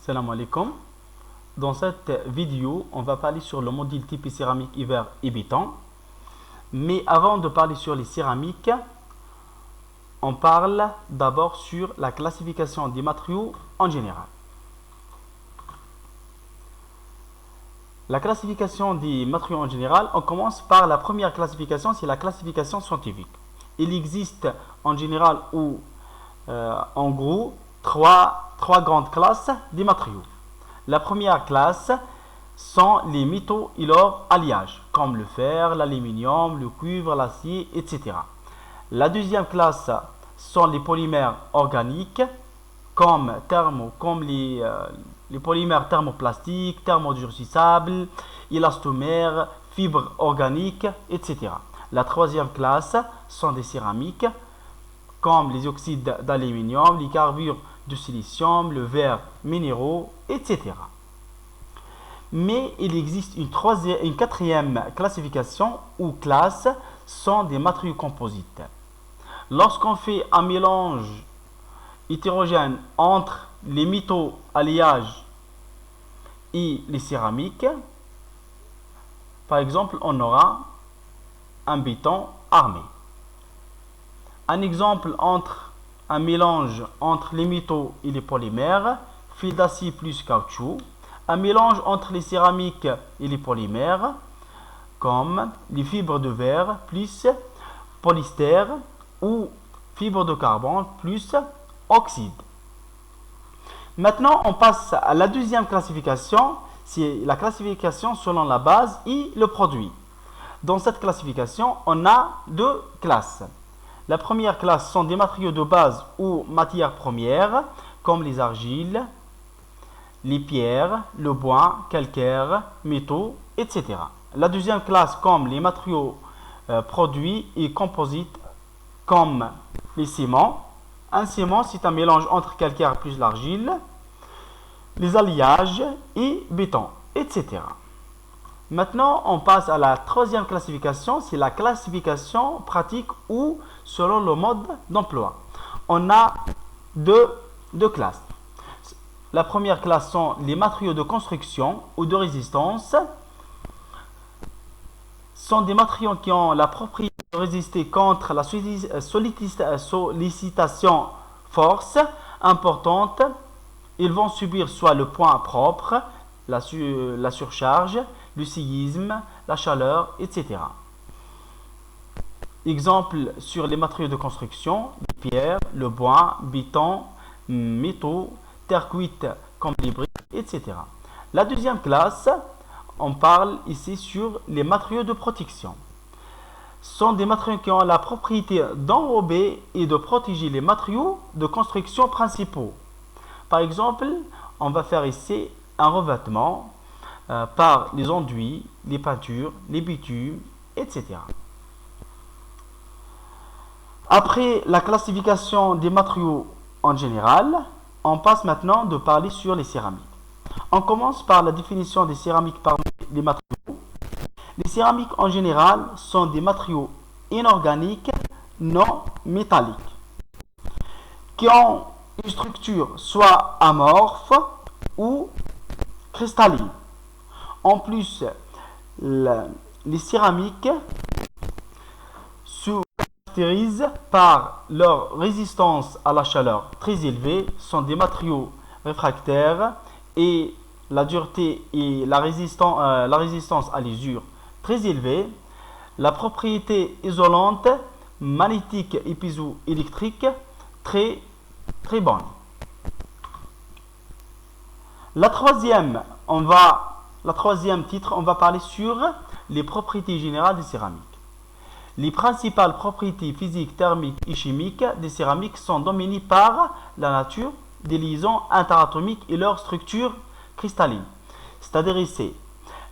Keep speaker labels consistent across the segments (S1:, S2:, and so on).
S1: Salam alaikum. Dans cette vidéo, on va parler sur le modèle type céramique hiver et béton. Mais avant de parler sur les céramiques, on parle d'abord sur la classification des matériaux en général. La classification des matériaux en général, on commence par la première classification, c'est la classification scientifique. Il existe en général ou en gros trois grandes classes des matériaux. La première classe sont les métaux et leur alliage, comme le fer, l'aluminium, le cuivre, l'acier, etc. La deuxième classe sont les polymères organiques, comme les polymères thermoplastiques, thermodurcissables, élastomères, fibres organiques, etc. La troisième classe sont des céramiques, comme les oxydes d'aluminium, les carbures de silicium, le verre, minéraux, etc. Mais il existe une quatrième classification ou classe, sont des matériaux composites. Lorsqu'on fait un mélange hétérogène entre les métaux alliages et les céramiques, par exemple, on aura un béton armé. Un exemple un mélange entre les métaux et les polymères, fil d'acier plus caoutchouc. Un mélange entre les céramiques et les polymères, comme les fibres de verre plus polystère ou fibres de carbone plus oxyde. Maintenant, on passe à la deuxième classification, c'est la classification selon la base et le produit. Dans cette classification, on a deux classes. La première classe sont des matériaux de base ou matières premières, comme les argiles, les pierres, le bois, calcaire, métaux, etc. La deuxième classe, comme les matériaux produits et composites, comme les ciments. Un ciment, c'est un mélange entre calcaire plus l'argile, les alliages et béton, etc. Maintenant, on passe à la troisième classification, c'est la classification pratique ou selon le mode d'emploi. On a deux classes. La première classe sont les matériaux de construction ou de résistance. Ce sont des matériaux qui ont la propriété de résister contre la sollicitation force importante. Ils vont subir soit le point propre, la surcharge, le séisme, la chaleur, etc. Exemple sur les matériaux de construction, les pierres, le bois, béton, métaux, terre cuite comme les briques, etc. La deuxième classe, on parle ici sur les matériaux de protection. Ce sont des matériaux qui ont la propriété d'enrober et de protéger les matériaux de construction principaux. Par exemple, on va faire ici un revêtement par les enduits, les peintures, les bitumes, etc. Après la classification des matériaux en général, on passe maintenant de parler sur les céramiques. On commence par la définition des céramiques parmi les matériaux. Les céramiques en général sont des matériaux inorganiques non métalliques qui ont une structure soit amorphe ou cristalline. En plus, les céramiques se caractérisent par leur résistance à la chaleur très élevée, sont des matériaux réfractaires et la dureté et la résistance à l'usure très élevée, la propriété isolante, magnétique et piezoélectrique très bonne. La troisième titre, on va parler sur les propriétés générales des céramiques. Les principales propriétés physiques, thermiques et chimiques des céramiques sont dominées par la nature des liaisons interatomiques et leur structure cristalline. C'est-à-dire ici,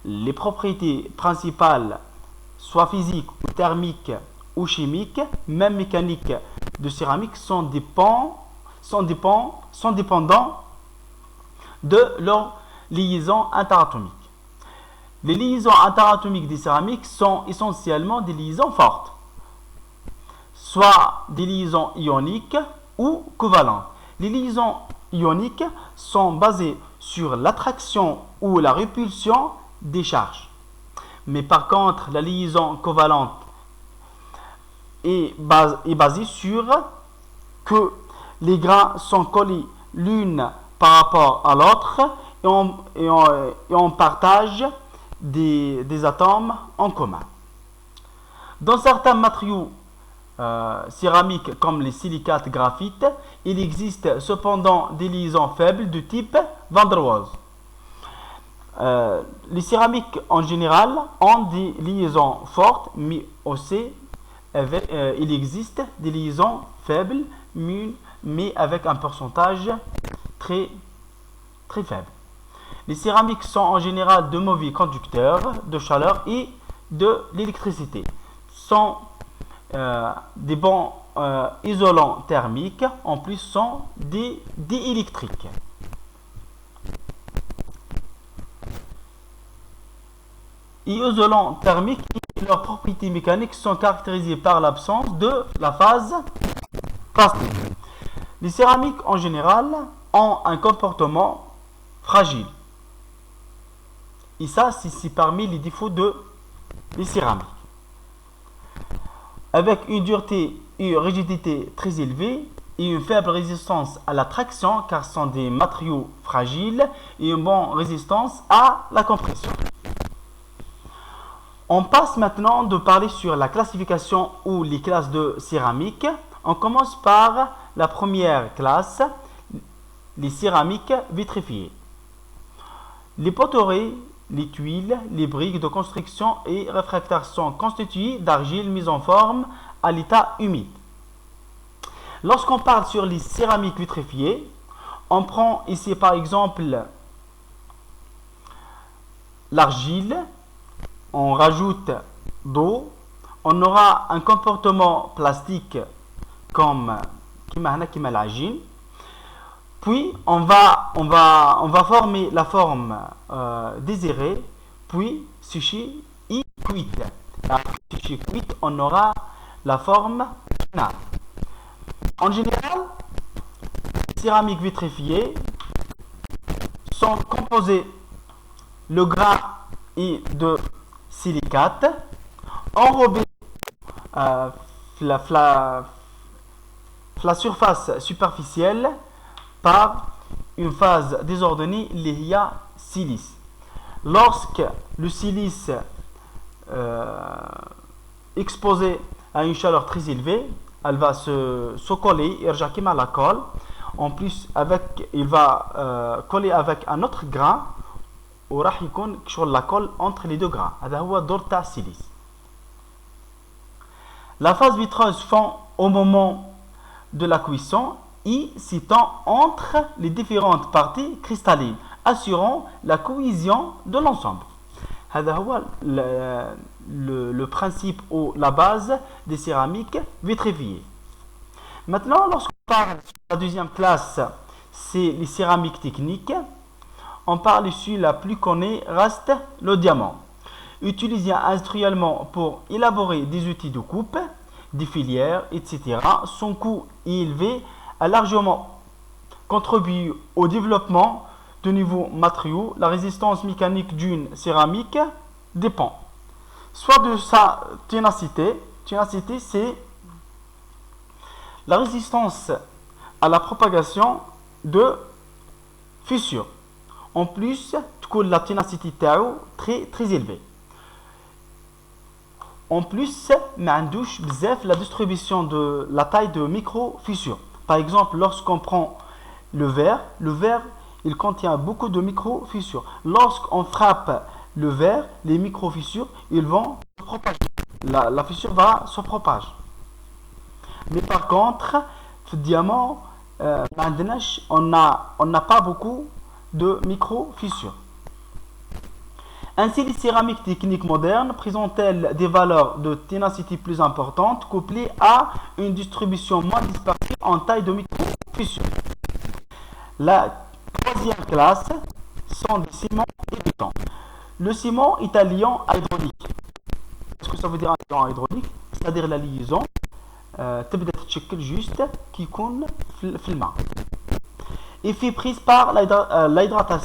S1: les propriétés principales, soit physiques ou thermiques ou chimiques, même mécaniques de céramique, sont dépendants de leur liaison interatomique. Les liaisons interatomiques des céramiques sont essentiellement des liaisons fortes, soit des liaisons ioniques ou covalentes. Les liaisons ioniques sont basées sur l'attraction ou la répulsion des charges. Mais par contre, la liaison covalente est basée sur que les grains sont collés l'une par rapport à l'autre et on partage des atomes en commun. Dans certains matériaux céramiques comme les silicates graphites, il existe cependant des liaisons faibles de type van der Waals. Les céramiques en général ont des liaisons fortes, mais aussi il existe des liaisons faibles, mais avec un pourcentage très faible. Les céramiques sont en général de mauvais conducteurs de chaleur et de l'électricité. Sont des bons isolants thermiques, en plus sont des électriques. Les isolants thermiques et leurs propriétés mécaniques sont caractérisées par l'absence de la phase plastique. Les céramiques en général ont un comportement fragile. Et ça, c'est parmi les défauts des céramiques. Avec une dureté et une rigidité très élevées et une faible résistance à la traction car ce sont des matériaux fragiles et une bonne résistance à la compression. On passe maintenant de parler sur la classification ou les classes de céramique. On commence par la première classe, les céramiques vitrifiées. Les poteries, les tuiles, les briques de construction et réfractaires sont constituées d'argile mise en forme à l'état humide. Lorsqu'on parle sur les céramiques vitrifiées, on prend ici par exemple l'argile, on rajoute d'eau, on aura un comportement plastique comme l'argile. Puis on va former la forme désirée, puis sécher et cuite. Après sécher et cuite, on aura la forme finale. En général, les céramiques vitrifiées sont composées le grain et de silicate, enrobées la surface superficielle par une phase désordonnée liée à silice. Lorsque le silice exposé à une chaleur très élevée, elle va se coller et rejaquer mal la colle. En plus, il va coller avec un autre grain وراح يكون شغل la colle entre les deux grains. هذا هو دور تاع السيليس. La phase vitreuse fond au moment de la cuisson et s'étend entre les différentes parties cristallines, assurant la cohésion de l'ensemble. هذا هو le principe ou la base des céramiques vitrifiées. Maintenant, lorsqu'on parle de la deuxième classe, c'est les céramiques techniques. On parle ici, la plus connue reste le diamant. Utilisé industriellement pour élaborer des outils de coupe, des filières, etc. Son coût élevé a largement contribué au développement de nouveaux matériaux. La résistance mécanique d'une céramique dépend soit de sa ténacité. Ténacité, c'est la résistance à la propagation de fissures. En plus, la ténacité est très élevée. En plus, la distribution de la taille de micro-fissures. Par exemple, lorsqu'on prend le verre, il contient beaucoup de micro-fissures. Lorsqu'on frappe le verre, les micro-fissures, ils vont se propager. La fissure va se propager. Mais par contre, le diamant, on n'a pas beaucoup de micro-fissures. Ainsi, les céramiques techniques modernes présentent-elles des valeurs de ténacité plus importantes couplées à une distribution moins dispersée en taille de micro-fissures. La troisième classe sont des ciments et bétons. Le ciment est un liant hydraulique. Qu'est-ce que ça veut dire un liant hydraulique? C'est-à-dire la liaison تبدأ تتشكل juste qui coule في الماء et fait prise par l'hydratation.